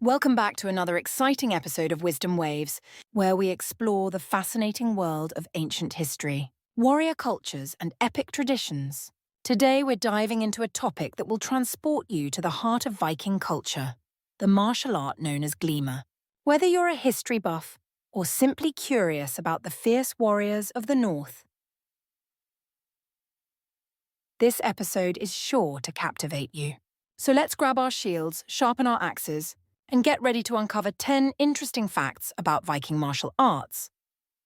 Welcome back to another exciting episode of Wisdom Waves, where we explore the fascinating world of ancient history, warrior cultures, and epic traditions. Today, we're diving into a topic that will transport you to the heart of Viking culture, the martial art known as Glima. Whether you're a history buff or simply curious about the fierce warriors of the North, this episode is sure to captivate you. So let's grab our shields, sharpen our axes, and get ready to uncover 10 interesting facts about Viking martial arts.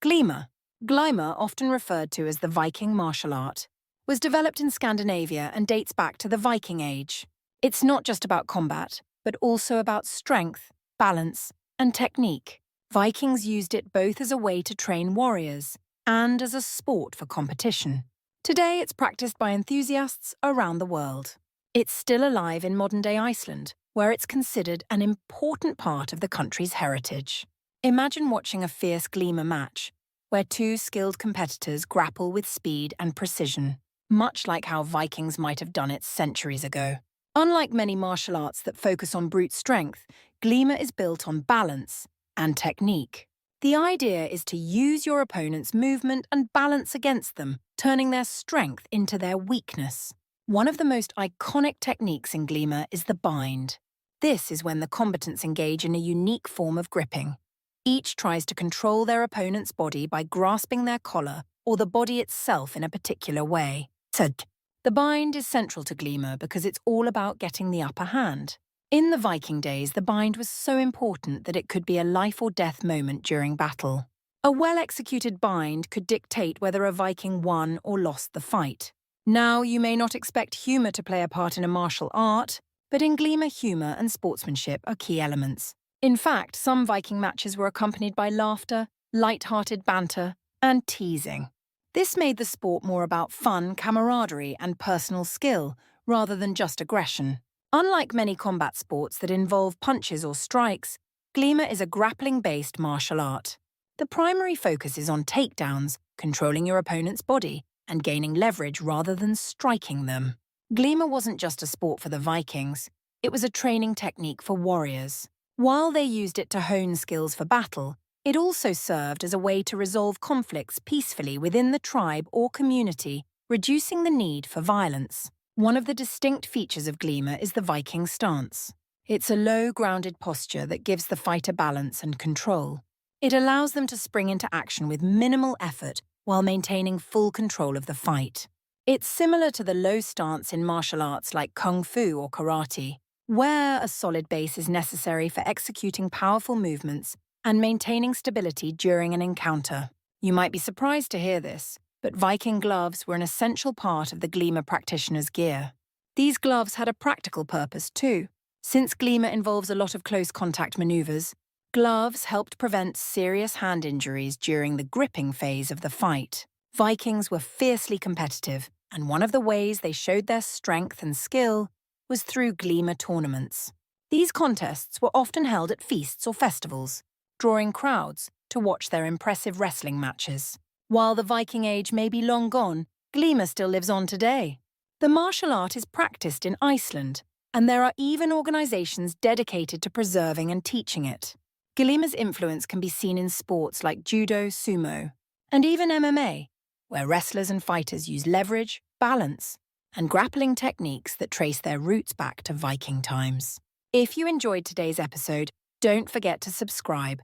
Glima, often referred to as the Viking martial art, was developed in Scandinavia and dates back to the Viking Age. It's not just about combat, but also about strength, balance, and technique. Vikings used it both as a way to train warriors and as a sport for competition. Today, it's practiced by enthusiasts around the world. It's still alive in modern-day Iceland, where it's considered an important part of the country's heritage. Imagine watching a fierce Glima match, where two skilled competitors grapple with speed and precision, much like how Vikings might have done it centuries ago. Unlike many martial arts that focus on brute strength, Glima is built on balance and technique. The idea is to use your opponent's movement and balance against them, turning their strength into their weakness. One of the most iconic techniques in Glima is the bind. This is when the combatants engage in a unique form of gripping. Each tries to control their opponent's body by grasping their collar or the body itself in a particular way. The bind is central to Glima because it's all about getting the upper hand. In the Viking days, the bind was so important that it could be a life or death moment during battle. A well-executed bind could dictate whether a Viking won or lost the fight. Now, you may not expect humour to play a part in a martial art, but in Glima, humour and sportsmanship are key elements. In fact, some Viking matches were accompanied by laughter, light-hearted banter, and teasing. This made the sport more about fun, camaraderie, and personal skill, rather than just aggression. Unlike many combat sports that involve punches or strikes, Glima is a grappling-based martial art. The primary focus is on takedowns, controlling your opponent's body, and gaining leverage rather than striking them. Glima wasn't just a sport for the Vikings, it was a training technique for warriors. While they used it to hone skills for battle, it also served as a way to resolve conflicts peacefully within the tribe or community, reducing the need for violence. One of the distinct features of Glima is the Viking stance. It's a low, grounded posture that gives the fighter balance and control. It allows them to spring into action with minimal effort while maintaining full control of the fight. It's similar to the low stance in martial arts like kung fu or karate, where a solid base is necessary for executing powerful movements and maintaining stability during an encounter. You might be surprised to hear this, but Viking gloves were an essential part of the Glima practitioner's gear. These gloves had a practical purpose too. Since Glima involves a lot of close contact maneuvers, gloves helped prevent serious hand injuries during the gripping phase of the fight. Vikings were fiercely competitive, and one of the ways they showed their strength and skill was through Glima tournaments. These contests were often held at feasts or festivals, drawing crowds to watch their impressive wrestling matches. While the Viking Age may be long gone, Glima still lives on today. The martial art is practiced in Iceland, and there are even organizations dedicated to preserving and teaching it. Glima's influence can be seen in sports like judo, sumo, and even MMA, where wrestlers and fighters use leverage, balance, and grappling techniques that trace their roots back to Viking times. If you enjoyed today's episode, don't forget to subscribe